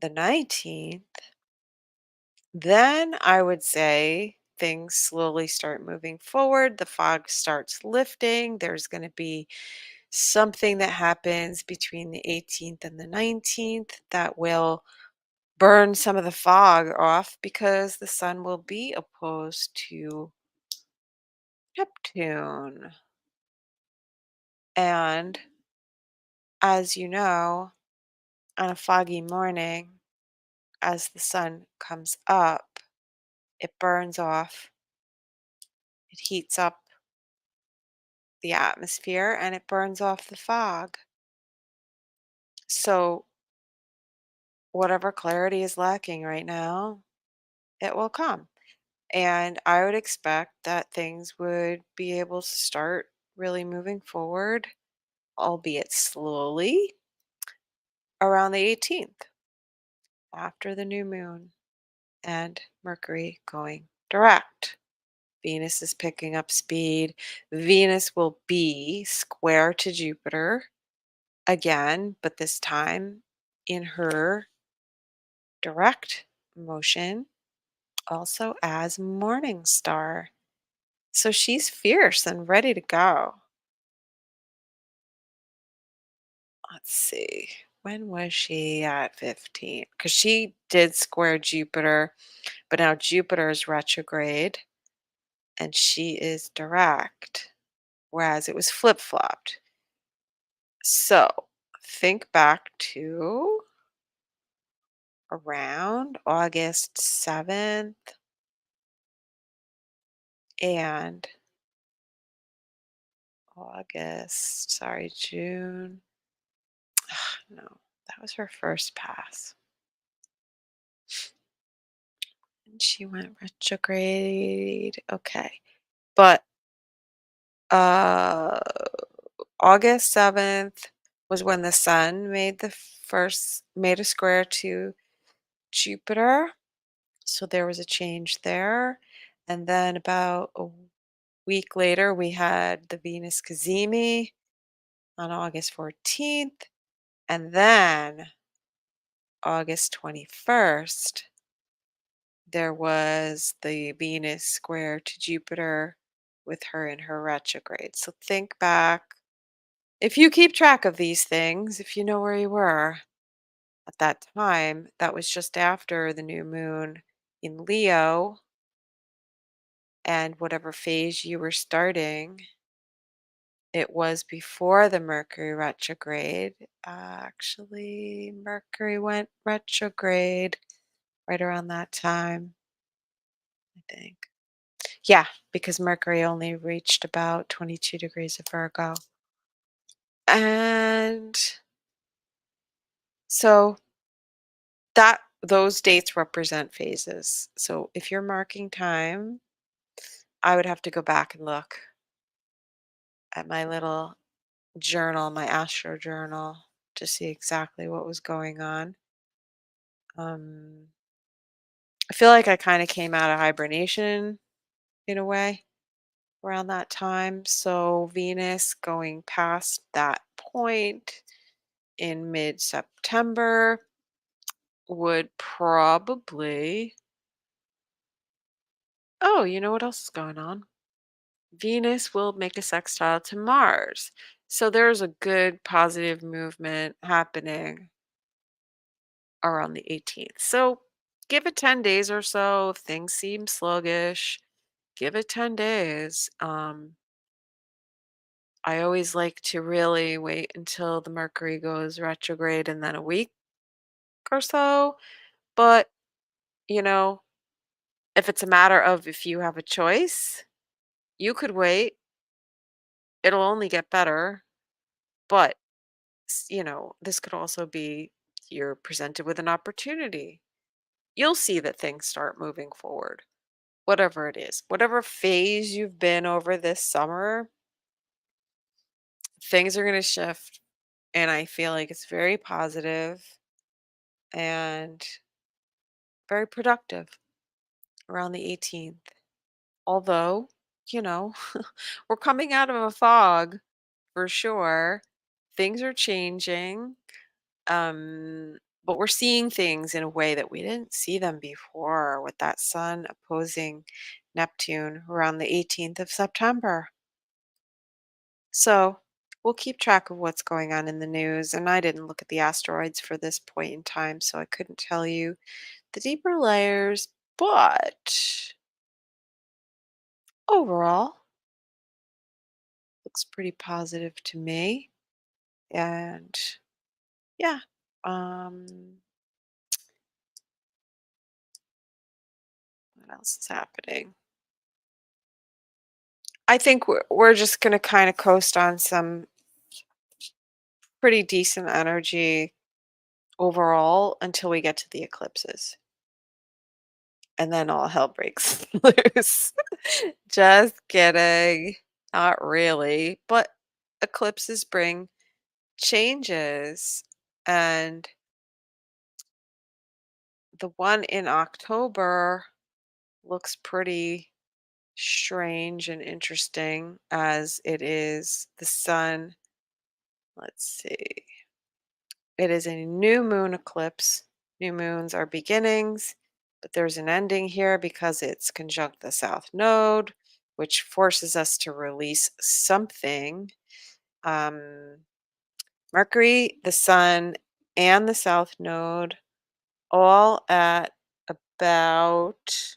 Speaker 1: the 19th, then I would say things slowly start moving forward. The fog starts lifting. There's going to be something that happens between the 18th and the 19th that will burn some of the fog off because the sun will be opposed to Neptune. And as you know, on a foggy morning, as the sun comes up, it burns off, it heats up the atmosphere, and it burns off the fog. So, whatever clarity is lacking right now, it will come. And I would expect that things would be able to start really moving forward, albeit slowly, around the 18th after the new moon and Mercury going direct. Venus is picking up speed. Venus will be square to Jupiter again, but this time in her direct motion, also as morning star. So she's fierce and ready to go. Let's see. When was she at 15? Because she did square Jupiter, but now Jupiter is retrograde and she is direct, whereas it was flip flopped. So think back to around August 7th and June. No, that was her first pass. And she went retrograde. Okay. But uh August 7th was when the sun made a square to Jupiter. So there was a change there. And then about a week later, we had the Venus Cazimi on August 14th. And then August 21st, there was the Venus square to Jupiter with her in her retrograde. So think back. If you keep track of these things, if you know where you were at that time, that was just after the new moon in Leo, and whatever phase you were starting, it was before the Mercury retrograde. Actually, Mercury went retrograde right around that time, I think. Yeah, because Mercury only reached about 22 degrees of Virgo. And so that those dates represent phases. So if you're marking time, I would have to go back and look at my little journal, my astro journal, to see exactly what was going on. Um, I feel like I kind of came out of hibernation in a way around that time. So Venus going past that point in mid September would probably. Oh, you know what else is going on? Venus will make a sextile to Mars. So there's a good positive movement happening around the 18th. So give it 10 days or so. If things seem sluggish, give it 10 days. I always like to really wait until the Mercury goes retrograde and then a week or so. But, you know, if it's a matter of if you have a choice, you could wait. It'll only get better. But, this could also be you're presented with an opportunity. You'll see that things start moving forward, whatever it is. Whatever phase you've been over this summer, things are going to shift. And I feel like it's very positive, and very productive around the 18th. Although, you know, we're coming out of a fog for sure. Things are changing. Um, but we're seeing things in a way that we didn't see them before with that sun opposing Neptune around the 18th of September. So we'll keep track of what's going on in the news. And I didn't look at the asteroids for this point in time, so I couldn't tell you the deeper layers. But overall, looks pretty positive to me. And yeah, um, what else is happening? I think we're just going to kind of coast on some pretty decent energy overall until we get to the eclipses. And then all hell breaks loose. Just kidding. Not really. But eclipses bring changes. And the one in October looks pretty strange and interesting as it is the sun. Let's see. It is a new moon eclipse. New moons are beginnings, but there's an ending here because it's conjunct the south node, which forces us to release something. Um, Mercury, the sun, and the south node all at about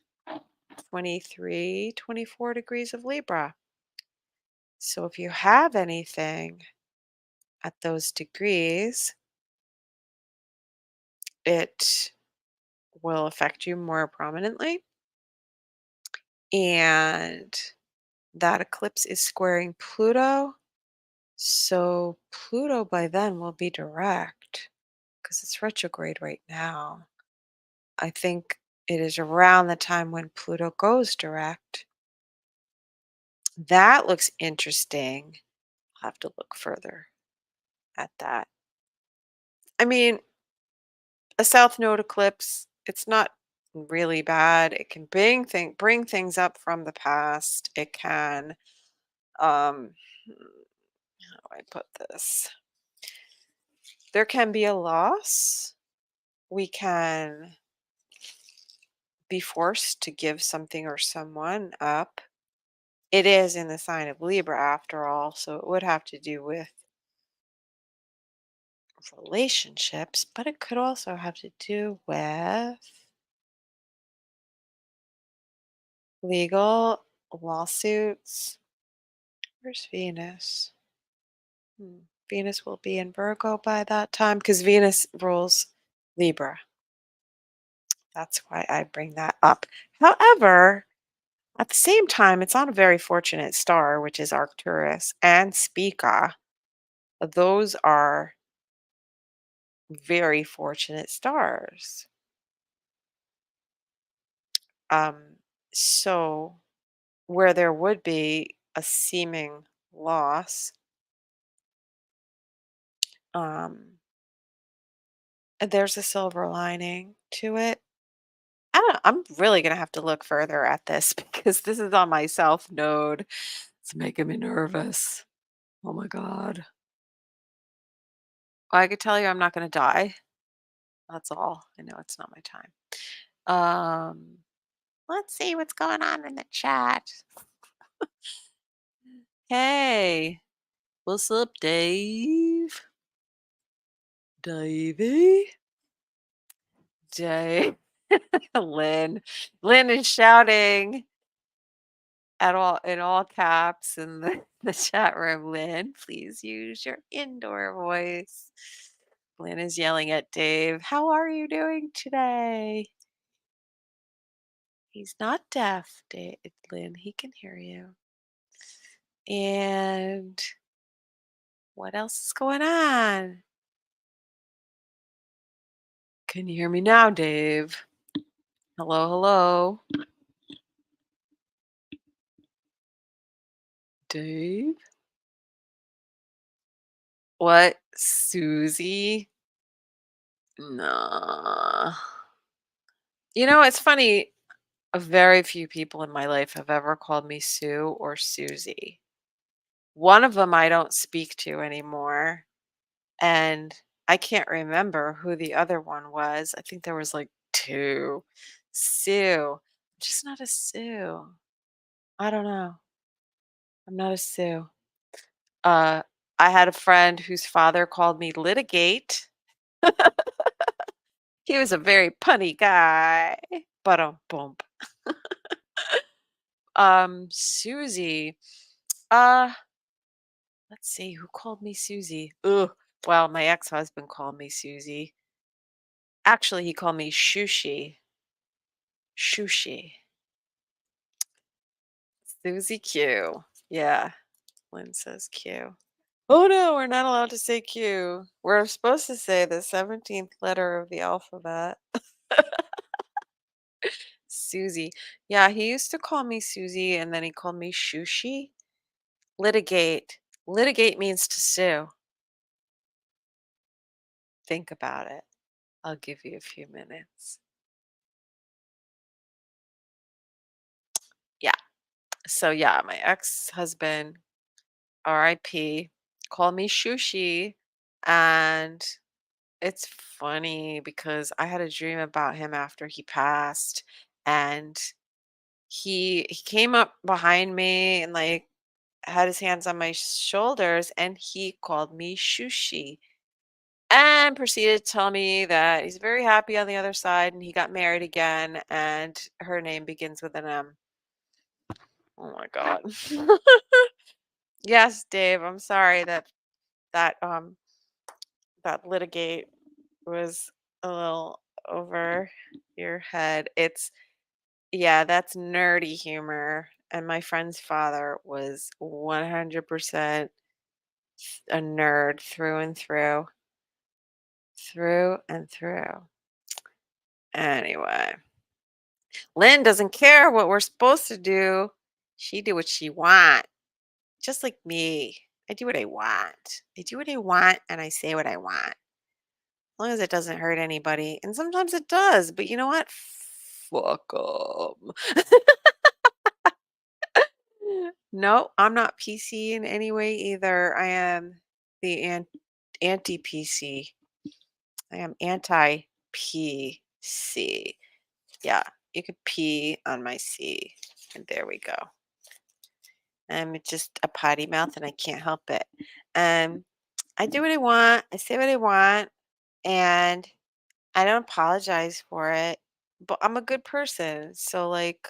Speaker 1: 23, 24 degrees of Libra. So if you have anything at those degrees, it will affect you more prominently. And that eclipse is squaring Pluto. So Pluto by then will be direct because it's retrograde right now. I think it is around the time when Pluto goes direct. That looks interesting. I'll have to look further at that. I mean, a south node eclipse, it's not really bad. It can bring things up from the past. It can how do I put this? There can be a loss. We can be forced to give something or someone up. It is in the sign of Libra after all, so it would have to do with relationships, but it could also have to do with legal lawsuits. Where's Venus? Venus will be in Virgo by that time because Venus rules Libra. That's why I bring that up. However, at the same time, it's on a very fortunate star, which is Arcturus and Spica. Those are very fortunate stars. Um, so where there would be a seeming loss, um, there's a silver lining to it. I don't know, I'm really gonna have to look further at this because this is on my south node. It's making me nervous. Oh my God. I could tell you I'm not gonna die. That's all. I know it's not my time. Um, let's see what's going on in the chat. Hey, what's up, Dave? Davey? Dave. Lynn. Lynn is shouting at all in all caps in the chat room. Lynn, please use your indoor voice. Lynn is yelling at Dave. How are you doing today? He's not deaf, Dave. Lynn. He can hear you. And what else is going on? Can you hear me now, Dave? Hello, hello. Dave? What? Susie? Nah. It's funny. Very few people in my life have ever called me Sue or Susie. One of them I don't speak to anymore, and I can't remember who the other one was. I think there was like 2. Sue. I'm just not a Sue. I don't know. I'm not a Sue. Uh, I had a friend whose father called me Litigate. He was a very punny guy. But bump. Susie. Uh, let's see who called me Susie. Ugh. Well, my ex-husband called me Susie. Actually, he called me Shushi. Shushi. Susie Q. Yeah, Lynn says Q. Oh no, we're not allowed to say Q. We're supposed to say the 17th letter of the alphabet. Susie. Yeah, he used to call me Susie and then he called me Shushi. Litigate. Litigate means to sue. Think about it. I'll give you a few minutes. Yeah. So yeah, my ex-husband, RIP, called me Shushi. And it's funny because I had a dream about him after he passed. And he came up behind me and like had his hands on my shoulders and he called me Shushi and proceeded to tell me that he's very happy on the other side and he got married again and her name begins with an M. Oh my god. Yes, Dave, I'm sorry that that litigate was a little over your head. It's Yeah, that's nerdy humor and my friend's father was 100% a nerd through and through, through and through. Anyway, Lynn doesn't care what we're supposed to do. She do what she want, just like me. I do what I want. I do what I want and I say what I want. As long as it doesn't hurt anybody. And sometimes it does, but you know what? Fuck 'em. No, I'm not PC in any way either. I am the anti-PC. I am anti-PC. Yeah, you could pee on my C. And there we go. I'm just a potty mouth and I can't help it. Um, I do what I want. I say what I want. And I don't apologize for it. But I'm a good person. So, like,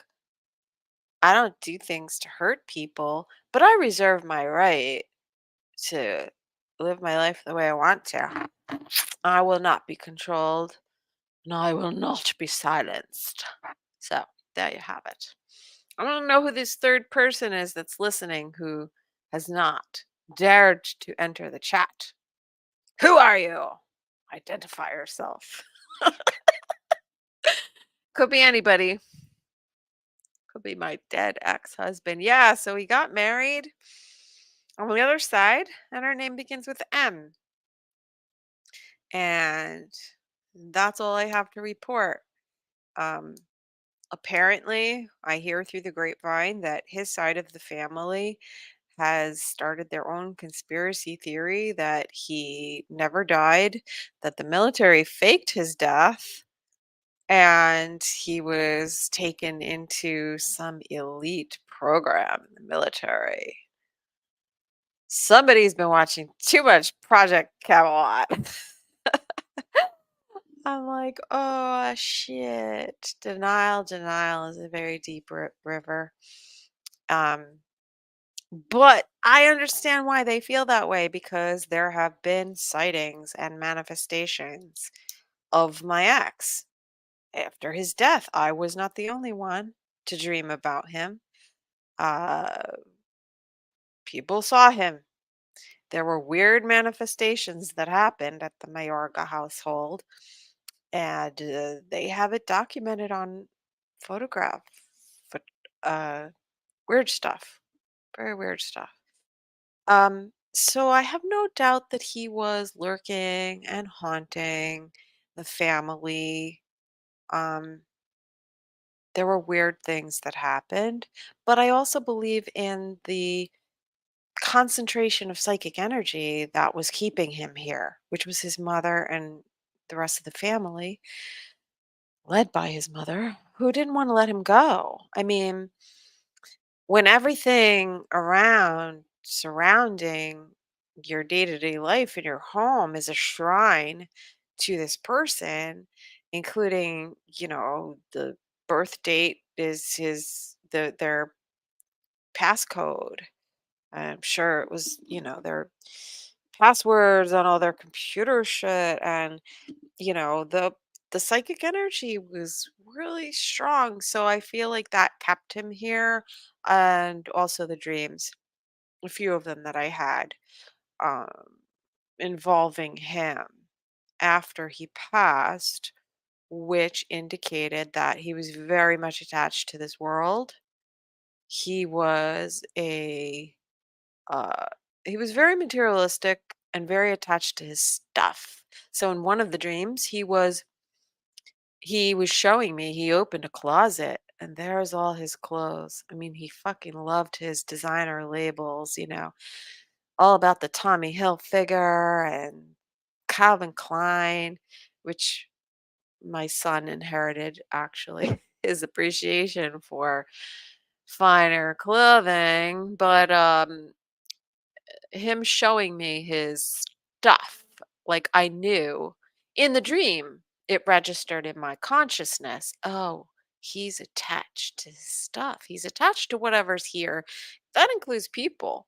Speaker 1: I don't do things to hurt people. But I reserve my right to live my life the way I want to. I will not be controlled. And I will not be silenced. So, there you have it. I don't know who this third person is that's listening who has not dared to enter the chat. Who are you? Identify yourself. Could be anybody. Could be my dead ex husband. Yeah, so he got married on the other side, and her name begins with M. And that's all I have to report. Um, Apparently, I hear through the grapevine that his side of the family has started their own conspiracy theory that he never died, that the military faked his death, and he was taken into some elite program in the military. Somebody's been watching too much Project Camelot. I'm like, oh shit. Denial is a very deep river. Um, But I understand why they feel that way because there have been sightings and manifestations of my ex. After his death, I was not the only one to dream about him. Uh, People saw him. There were weird manifestations that happened at the Mayorga household, and they have it documented on photograph. But weird stuff. Very weird stuff. So I have no doubt that he was lurking and haunting the family. Um, there were weird things that happened, but I also believe in the concentration of psychic energy that was keeping him here, which was his mother and the rest of the family, led by his mother, who didn't want to let him go. I mean, when everything around surrounding your day-to-day life in your home is a shrine to this person, including, the birth date is their passcode. I'm sure it was, their passwords on all their computer shit, and the psychic energy was really strong. So I feel like that kept him here, and also the dreams, a few of them that I had, um, involving him after he passed, which indicated that he was very much attached to this world. He was a uh, he was very materialistic and very attached to his stuff. So in one of the dreams, he was showing me, he opened a closet and there's all his clothes. I mean, he fucking loved his designer labels, all about the Tommy Hilfiger and Calvin Klein, which my son inherited actually his appreciation for finer clothing. But him showing me his stuff, like I knew in the dream, it registered in my consciousness. Oh, he's attached to his stuff. He's attached to whatever's here. That includes people.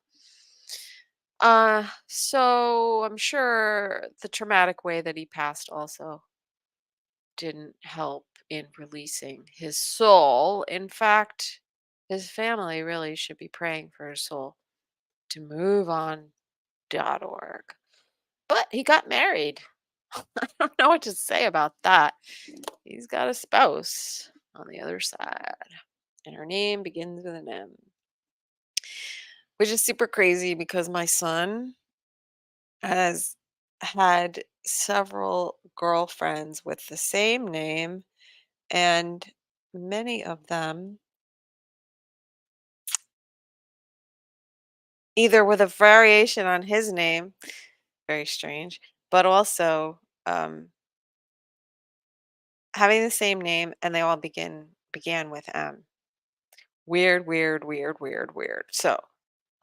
Speaker 1: So I'm sure the traumatic way that he passed also didn't help in releasing his soul. In fact, his family really should be praying for his soul to move on.org. But he got married. I don't know what to say about that. He's got a spouse on the other side, and her name begins with an M, which is super crazy because my son has had several girlfriends with the same name, and many of them either with a variation on his name, very strange, but also having the same name, and they all began with M. Weird, weird, weird, weird, weird. So,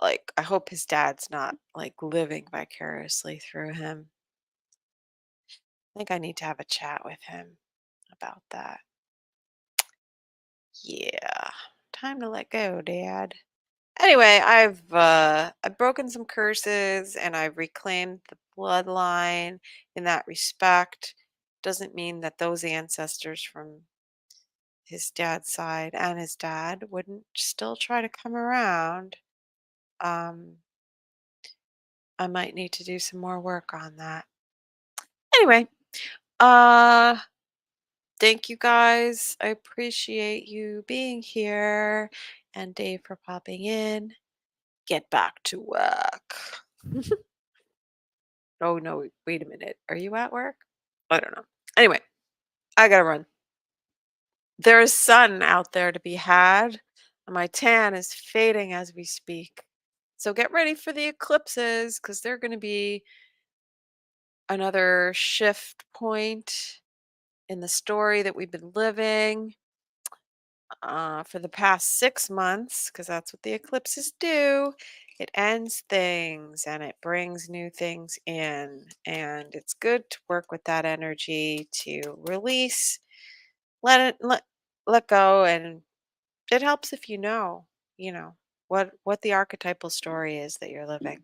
Speaker 1: like, I hope his dad's not like living vicariously through him. I think I need to have a chat with him about that. Yeah. Time to let go, Dad. Anyway, I've broken some curses and I've reclaimed the bloodline in that respect. Doesn't mean that those ancestors from his dad's side and his dad wouldn't still try to come around. Um, I might need to do some more work on that. Anyway, uh, thank you guys. I appreciate you being here and Dave for popping in. Get back to work. Oh no, wait a minute. Are you at work? I don't know. Anyway, I gotta run. There is sun out there to be had, and my tan is fading as we speak. So get ready for the eclipses because they're going to be another shift point in the story that we've been living for the past 6 months, because that's what the eclipses do. It ends things and it brings new things in. And it's good to work with that energy to release, let go. And it helps if you know, what the archetypal story is that you're living.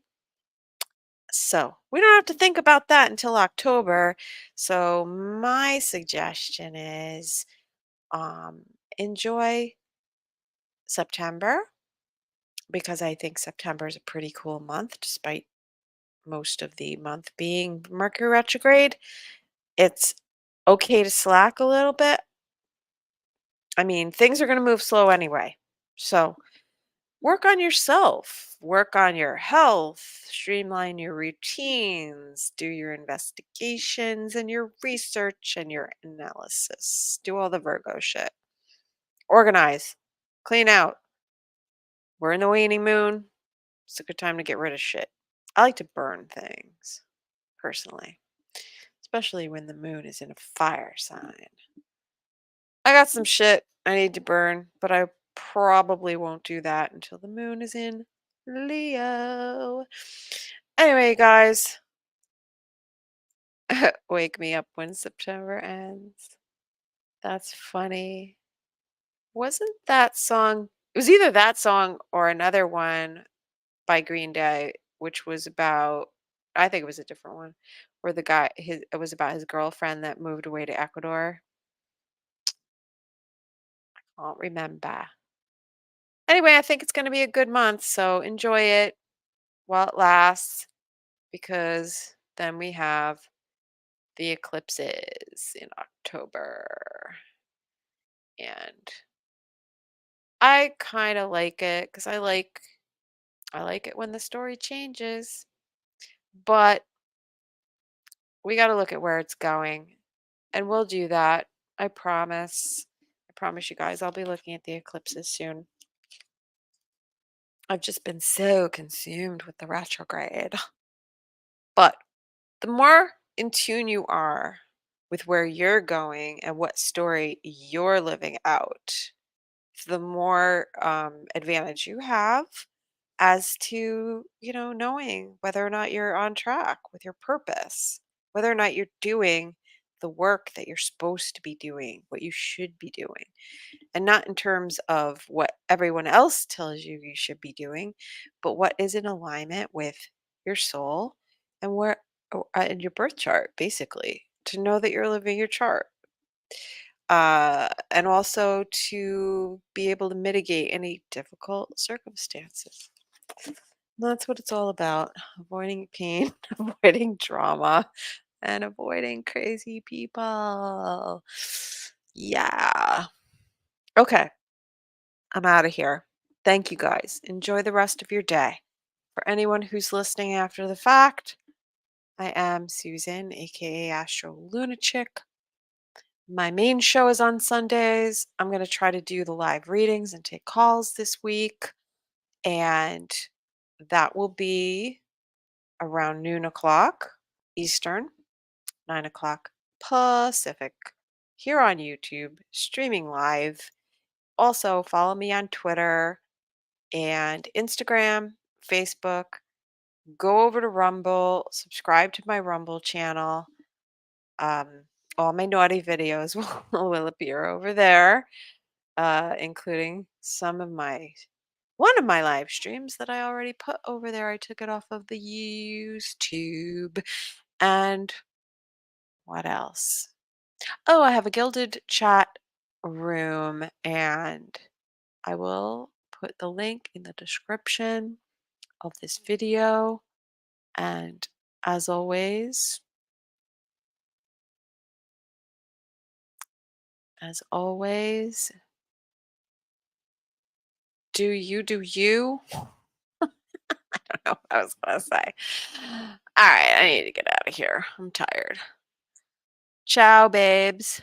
Speaker 1: So we don't have to think about that until October. So my suggestion is um, enjoy September, because I think September is a pretty cool month, despite most of the month being Mercury retrograde. It's okay to slack a little bit. I mean, things are going to move slow anyway. So work on yourself, work on your health, streamline your routines, do your investigations and your research and your analysis. Do all the Virgo shit. Organize. Clean out. We're in the waning moon. It's a good time to get rid of shit. I like to burn things, personally, especially when the moon is in a fire sign. I got some shit I need to burn, but I probably won't do that until the moon is in Leo. Anyway, guys, wake me up when September ends. That's funny. Wasn't that song? It was either that song or another one by Green Day, which was about, I think it was a different one, where the guy, it was about his girlfriend that moved away to Ecuador. I don't remember. Anyway, I think it's going to be a good month, so enjoy it while it lasts, because then we have the eclipses in October. And I kind of like it because I like it when the story changes, but we got to look at where it's going, and we'll do that. I promise. I promise you guys, I'll be looking at the eclipses soon. I've just been so consumed with the retrograde. But the more in tune you are with where you're going and what story you're living out, the more advantage you have as to, knowing whether or not you're on track with your purpose, whether or not you're doing the work that you're supposed to be doing, what you should be doing, and not in terms of what everyone else tells you you should be doing, but what is in alignment with your soul and and your birth chart, basically, to know that you're living your chart. And also to be able to mitigate any difficult circumstances. That's what it's all about: avoiding pain, avoiding drama, and avoiding crazy people. Yeah. Okay. I'm out of here. Thank you guys. Enjoy the rest of your day. For anyone who's listening after the fact, I am Susan, aka Astro Lunachick. My main show is on Sundays. I'm going to try to do the live readings and take calls this week. And that will be around noon o'clock Eastern, 9 o'clock Pacific, here on YouTube, streaming live. Also, follow me on Twitter and Instagram, Facebook. Go over to Rumble, subscribe to my Rumble channel. Um, all my naughty videos will appear over there, including one of my live streams that I already put over there. I took it off of the YouTube. And what else? Oh, I have a gilded chat room, and I will put the link in the description of this video. And as always, as always, do you do you? I don't know what I was going to say. All right, I need to get out of here. I'm tired. Ciao, babes.